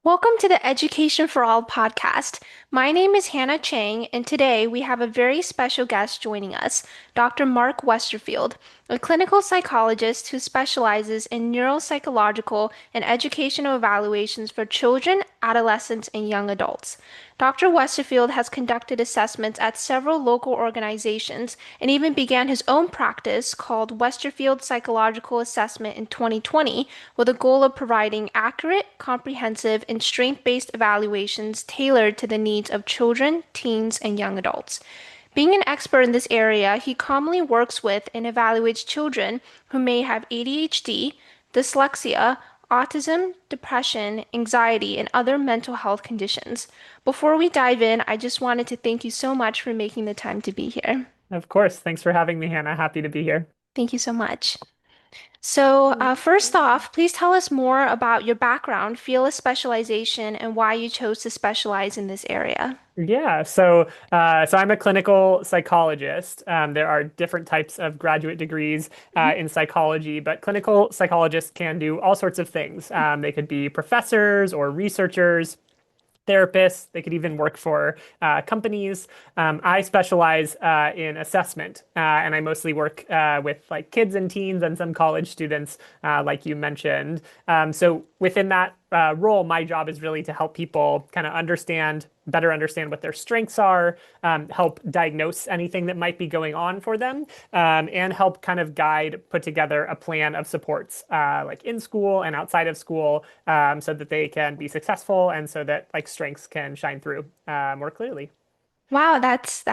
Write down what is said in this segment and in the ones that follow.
Welcome to the Education for All podcast. My name is Hannah Chang, and today we have a very special guest joining us, Dr. Mark Westerfield, a clinical psychologist who specializes in neuropsychological and educational evaluations for children, adolescents, and young adults. Dr. Westerfield has conducted assessments at several local organizations and even began his own practice called Westerfield Psychological Assessment in 2020 with a goal of providing accurate, comprehensive, and strength-based evaluations tailored to the needs of children, teens, and young adults. Being an expert in this area, he commonly works with and evaluates children who may have ADHD, dyslexia, autism, depression, anxiety, and other mental health conditions. Before we dive in, I just wanted to thank you so much for making the time to be here. Of course. Thanks for having me, Hannah. Happy to be here. Thank you so much. First off, please tell us more about your background, field of specialization, and why you chose to specialize in this area. So I'm a clinical psychologist. There are different types of graduate degrees Mhm. in psychology, but clinical psychologists can do all sorts of things. They could be professors or researchers, therapists. They could even work for companies. I specialize in assessment, and I mostly work with like kids and teens and some college students, like you mentioned. So within that role, my job is really to help people kind of better understand what their strengths are, help diagnose anything that might be going on for them, and help kind of put together a plan of supports, like in school and outside of school, so that they can be successful and so that like strengths can shine through more clearly. Wow, that's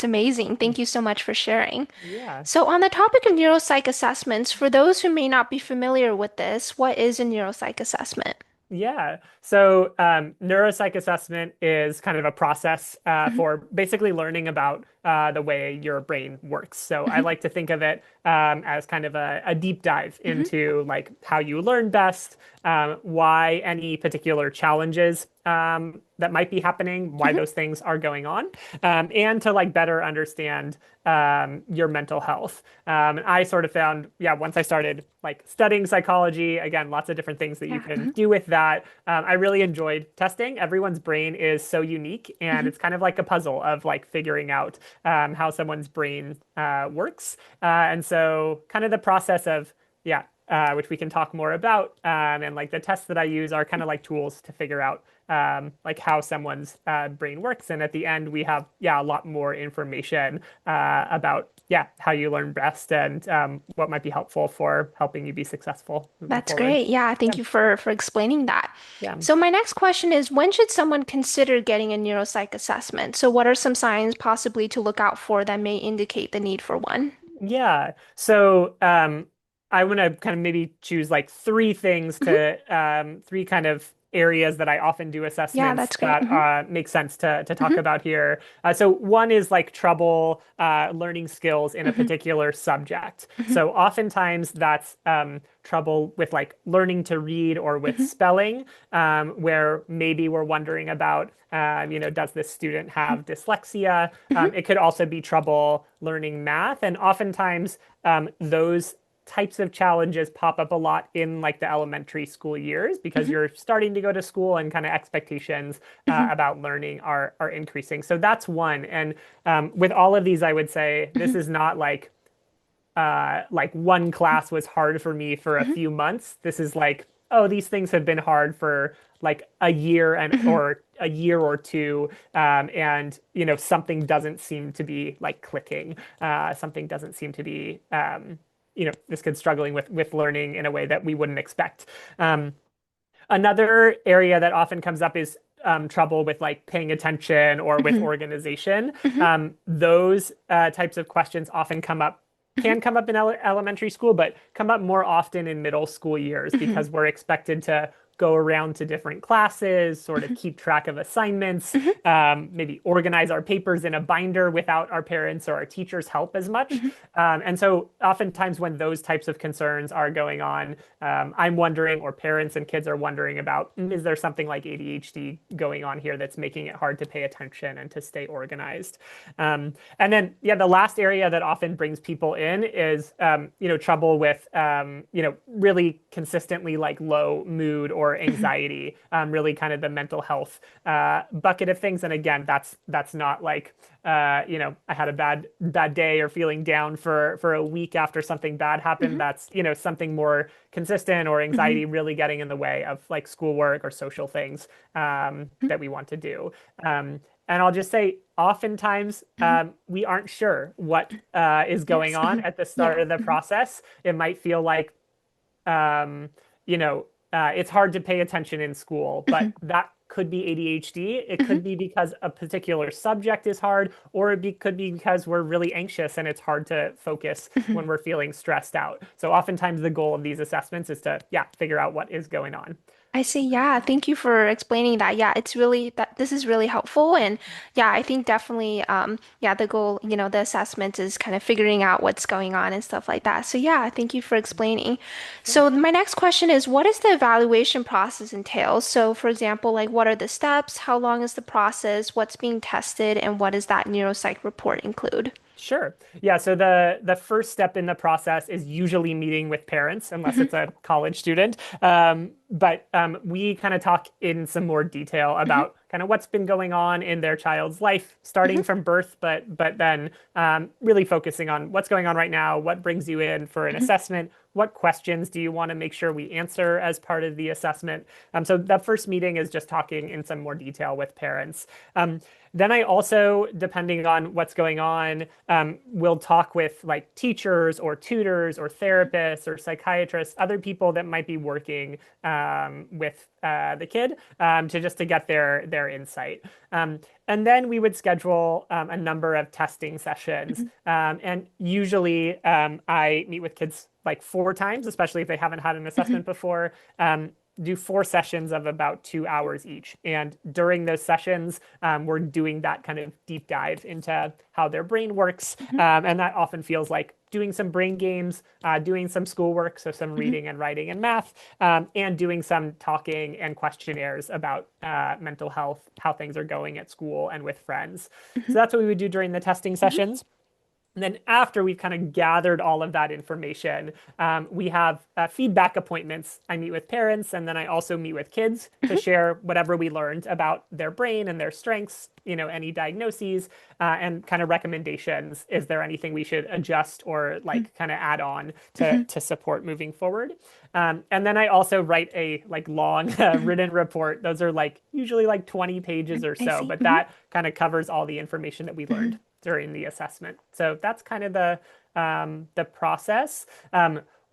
amazing. Thank you so much for sharing. Yeah. So, on the topic of neuropsych assessments, for those who may not be familiar with this, what is a neuropsych assessment? Yeah. So neuropsych assessment is kind of a process Mhm, for basically learning about the way your brain works. So I mhm, like to think of it as kind of a deep dive mhm, into like how you learn best, why any particular challenges that might be happening, why mhm. those things are going on, and to like better understand your mental health. And I sort of found, yeah, once I started like studying psychology, again, lots of different things that you Yeah. can do with that. I really enjoyed testing. Everyone's brain is so unique, and Mhm, it's kind of like a puzzle of like figuring out how someone's brain works. And so, kind of the process of, yeah, which we can talk more about, and like the tests that I use are kind of like tools to figure out like how someone's brain works. And at the end, we have, yeah, a lot more information about, yeah, how you learn best and what might be helpful for helping you be successful moving That's forward. great. Yeah, Yeah, thank you for explaining that. yeah. So my next question is, when should someone consider getting a neuropsych assessment? So what are some signs possibly to look out for that may indicate the need for one? Yeah. So I want to kind of maybe choose like three things Mhm. three kind of areas that I often do Yeah, assessments that's great. that make sense to talk Mhm, about here. So one is like trouble learning skills in a mhm, particular subject. mhm, So oftentimes that's trouble with like learning to read or with mhm, spelling, where maybe we're wondering about, does this student mhm, have dyslexia? mhm, It could also be trouble learning math. And oftentimes, those types of challenges pop up a lot in like the elementary school years because mhm, you're starting to go to school and kind of expectations mhm, about learning are increasing. So that's one. And with all of these, I would say this mhm, is not like one class was hard for me for a mhm, few months. This is like, oh, these things have been hard for like a year and mhm, or a year or two, and something doesn't seem to be like clicking. Something doesn't seem to be, this kid's struggling with learning in a way that we wouldn't expect. Another area that often comes up is trouble with like paying attention or with mhm, organization. mhm, Those types of questions often mhm, can come up in elementary school, but come up more often in middle school years mhm, because we're expected to go around to different classes, sort of mhm, keep track of assignments, mhm, maybe organize our papers in a binder without our parents or our teachers' help as much. mhm, And so, oftentimes, when those types of concerns are going on, I'm wondering, or parents and kids are wondering about, is there something like ADHD going on here that's making it hard to pay attention and to stay organized? And then, yeah, the last area that often brings people in is, trouble with, really consistently like low mood or or anxiety, really kind of the mental health bucket of things. And again, that's not like I had a bad day or feeling down for a week after something bad happened. Mhm. That's something more consistent, or Mhm. anxiety really getting in the way of like schoolwork or social things Mhm. that we want to do. And I'll just say, oftentimes Mhm. we aren't sure what is going Yes. on Mhm. at the Yeah. start of the Mhm. process. It might feel like um, it's hard to pay attention in school, but Mhm. that could be ADHD. It Mhm. could be because a particular subject is hard, or could be because we're really anxious and it's hard to focus Mhm. when we're feeling stressed out. So oftentimes the goal of these assessments is to, yeah, figure out what is going on. I see. Yeah, thank you for explaining that. Yeah, it's really that this is really helpful. And yeah, I think definitely yeah, the goal, the assessment is kind of figuring out what's going on and stuff like that. So yeah, thank you for explaining. Sure. So my next question is, what does the evaluation process entail? So for example, like what are the steps? How long is the process? What's being tested? And what does that neuropsych report include? Sure. Yeah. So the first step in the process is usually meeting with parents, unless Hmm. it's a college student. But we kind of talk in some more detail Hmm. about kind of what's been going on in their child's life, starting Hmm. from birth, but then really focusing on what's going on right now, what brings you in for an Hmm. assessment, what questions do you want to make sure we answer as part of the assessment. So that first meeting is just talking in some more detail with parents. Then I also, depending on what's going on, will talk with like teachers or tutors or therapists or psychiatrists, other people that might be working with the kid to get their insight. And then we would schedule a number of testing sessions. And usually I meet with kids like 4 times, especially if they haven't had an Hmm. assessment before. Do 4 sessions of about 2 hours each. And during those sessions, we're doing that kind of deep dive into how their brain works. Hmm. And that often feels like doing some brain games, doing some schoolwork, so some Hmm. reading and writing and math, and doing some talking and questionnaires about mental health, how things are going at school and with friends. Hmm. So that's what we would do during the testing sessions. And then after we've kind of gathered all of that information, we have feedback appointments. I meet with parents, and then I also meet with kids to Hmm. share whatever we learned about their brain and their strengths, any diagnoses, and kind of recommendations. Is there anything we should adjust or Hmm. like kind of add on Hmm. to support moving forward? And then I also write a like long Hmm. written report. Those are like usually like 20 pages or I so, see. but Hmm. that kind of covers all the information that we Hmm. learned during the assessment. So that's kind of the process.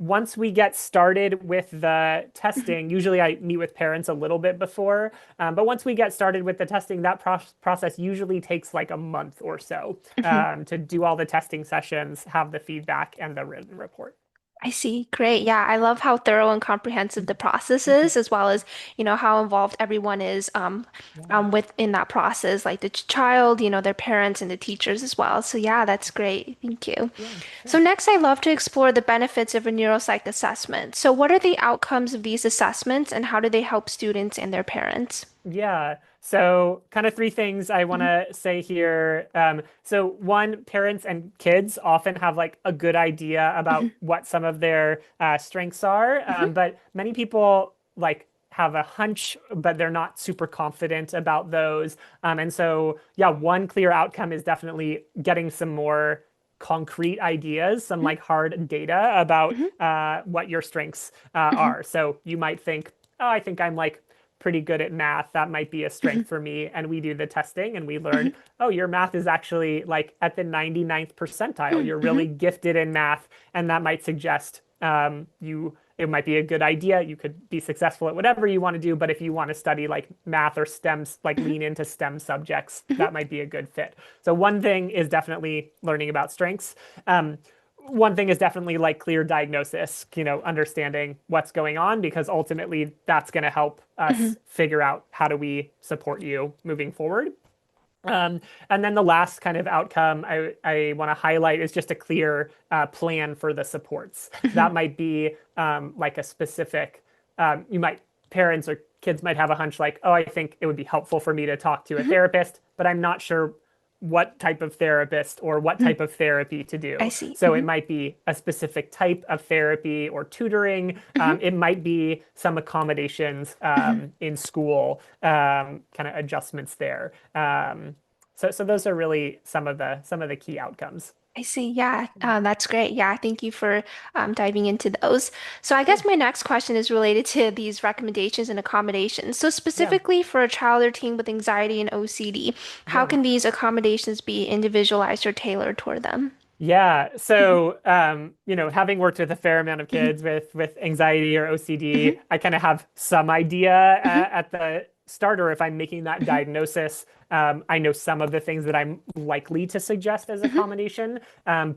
Once we get started with the Hmm. testing, usually I meet with parents a little bit before, but once we get started with the testing, that process usually takes like a month or so Hmm. to do all the testing sessions, have the feedback, and the written report. I see. Great. Yeah, I love how thorough and comprehensive the process is, as well as, how involved everyone is Yeah, within that process, like the child, their parents and the teachers as well. So yeah, that's great. Thank you. yeah, So sure. next, I love to explore the benefits of a neuropsych assessment. So what are the outcomes of these assessments and how do they help students and their parents? Yeah. So, kind of three things I want Mhm. to say here. So, one, parents and kids often have like a good idea about Mhm. what some of their strengths are, Mhm. but many people like have a hunch, but they're not super confident about those. And so, yeah, one clear outcome is definitely getting some more concrete ideas, some Mhm. like hard data about Mhm. what your strengths Mhm. are. So, you might think, oh, I think I'm like pretty good at math. That might be a Mhm. strength for me. And we do the testing and we learn, Mhm. oh, your math is actually like at the 99th percentile. Mhm. You're Mhm. really gifted in math. And that might suggest it might be a good idea. You could be successful at whatever you want to do. But if you want to study like math or STEMs, like Mhm. lean into STEM subjects, Mhm. that might be a good fit. So one thing is definitely learning about strengths. One thing is definitely like clear diagnosis, understanding what's going on, because ultimately that's going to help Mhm. us figure out how do we support you moving forward. And then the last kind of outcome I want to highlight is just a clear plan for the supports. Mhm. That might be like a specific, you might, parents or kids might have a hunch like, oh, I think it would be helpful for me to talk to a Mhm. therapist, but I'm not sure what type of therapist or what Mhm. type of therapy to I do. see. So it might be a specific type of therapy or tutoring. Hmm. It might be some accommodations Hmm. in school, kind of adjustments there. So those are really some of the key outcomes. I see. Yeah, that's great. Yeah, thank you for diving into those. So I Yeah, guess my next question is related to these recommendations and accommodations. So yeah, specifically for a child or teen with anxiety and OCD, how yeah. can these accommodations be individualized or tailored toward them? Yeah. Mhm. So, having worked with a fair amount of Mhm. kids with anxiety or Mhm. OCD, I kind of have some idea Mhm. at the start, or if I'm making that Mhm. diagnosis, I know some of the things that I'm likely to suggest as Mhm. accommodation.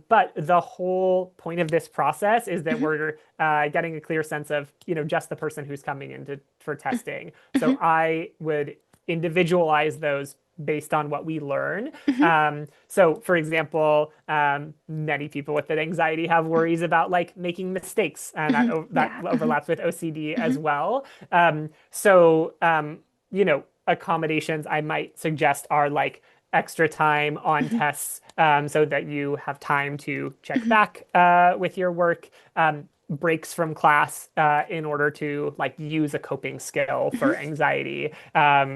But the whole point of this process is that Mhm. we're getting a clear sense of, just the person who's coming in for testing. So Mhm. I would individualize those based on what we learn. Mhm. So, for example, many people with anxiety have worries about like making mistakes, and Mhm. that Yeah. Mhm. overlaps with OCD as Mhm. well. Accommodations I might suggest are like extra time on Mhm. tests, so that you have time to check Mhm. back with your work. Breaks from class in order to like use a coping skill Mhm. for anxiety.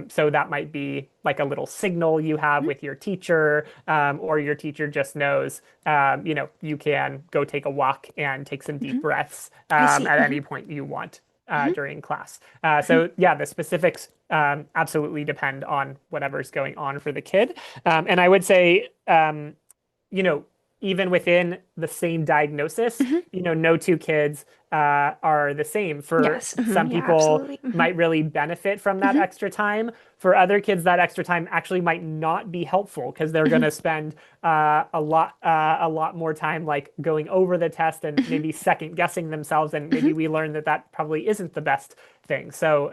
So that might be like a little signal you have Mhm. with your teacher, or your teacher just knows, you can go take a walk and take some deep Mhm. breaths I see. at Mhm. any point you want Mhm. during class. Mhm. So yeah, the specifics absolutely depend on whatever's going on for the kid. And I would say, you know, even within the same diagnosis, Mhm. no two kids are the same. For Yes. Mhm. some Yeah, people, absolutely. Mhm. might really benefit from that Mhm. extra time. For other kids, that extra time actually might not be helpful because they're going Mhm. to spend a lot more time like going over the test and Mhm. maybe second guessing themselves. And maybe Mhm. we learn that that probably isn't the best thing. So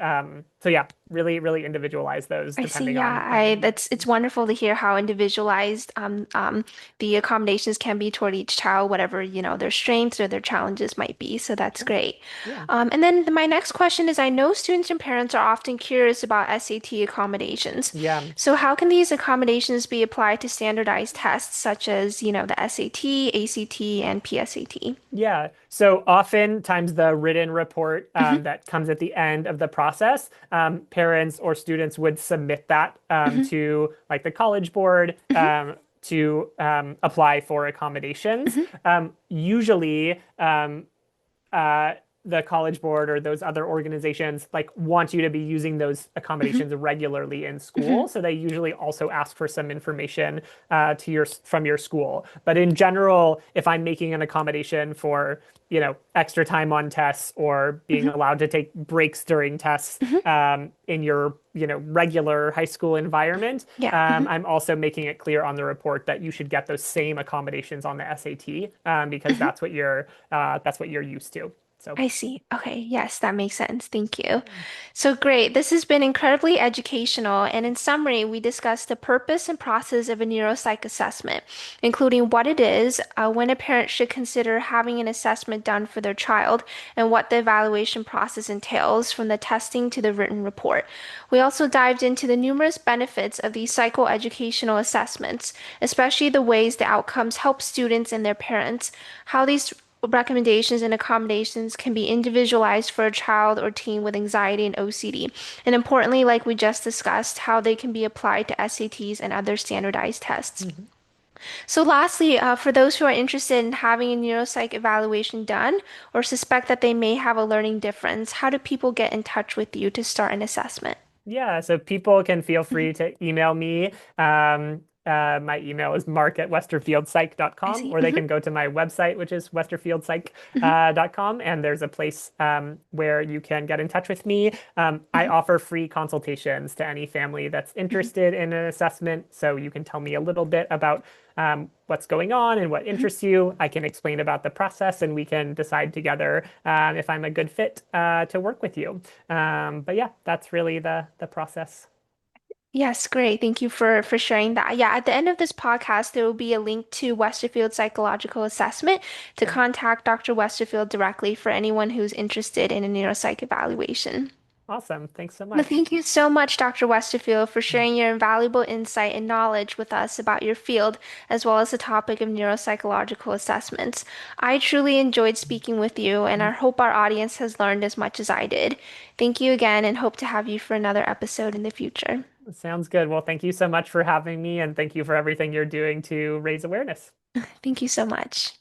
yeah, really, really individualize those I see. depending Yeah, on I that's it's wonderful to hear how individualized the accommodations can be toward each child, whatever, their strengths or their challenges might be. So that's sure. great. Yeah. And then my next question is, I know students and parents are often curious about SAT accommodations. Yeah. So how can these accommodations be applied to standardized tests such as, the SAT, ACT, and PSAT? Yeah. So oftentimes the written report Hmm. that comes at the end of the process, parents or students would submit that Hmm. to like the college board Hmm. to apply for accommodations. Hmm. Usually, uh, the college board or those other organizations like want you to be using those Hmm. accommodations regularly in Hmm. school. So they usually also ask for some information from your school. But in general, if I'm making an accommodation for extra time on tests or being Hmm. allowed to take breaks during tests Hmm. in your regular high school environment, Yeah. Hmm. I'm also making it clear on the report that you should get those same accommodations on the SAT, because Hmm. that's what you're used to. So I see. Okay. Yes, that makes sense. Thank you. So great. This has been incredibly educational. And in summary, we discussed the purpose and process of a neuropsych assessment, including what it is, when a parent should consider having an assessment done for their child, and what the evaluation process entails from the testing to the written report. We also dived into the numerous benefits of these psychoeducational assessments, especially the ways the outcomes help students and their parents, how these recommendations and accommodations can be individualized for a child or teen with anxiety and OCD. And importantly, like we just discussed, how they can be applied to SATs and other standardized tests. mhm. So, lastly, for those who are interested in having a neuropsych evaluation done or suspect that they may have a learning difference, how do people get in touch with you to start an assessment? Yeah, so people can feel Mhm. free to email me. My email is I mark@westerfieldpsych.com, see. or they Hmm. can go to my website, which is Hmm. westerfieldpsych.com, and there's a place where you can get in touch with me. I Hmm. offer free consultations to any family that's Hmm. interested in an assessment, so you can tell me a little bit about what's going on and what Hmm. interests you. I can explain about the process, and we can decide together if I'm a good fit to work with you. But yeah, that's really the process. Yes, great. Thank you for sharing that. Yeah, at the end of this podcast, there will be a link to Westerfield Psychological Assessment to Sure. contact Dr. Westerfield directly for anyone who's interested in a neuropsych evaluation. Awesome. Thanks so Well, much. thank you so much, Dr. Westerfield, for sharing your invaluable insight and knowledge with us about your field, as well as the topic of neuropsychological assessments. I truly enjoyed speaking with you, and I hope our audience has learned as much as I did. Thank you again, and hope to have you for another episode in the future. Sounds good. Well, thank you so much for having me, and thank you for everything you're doing to raise awareness. Thank you so much.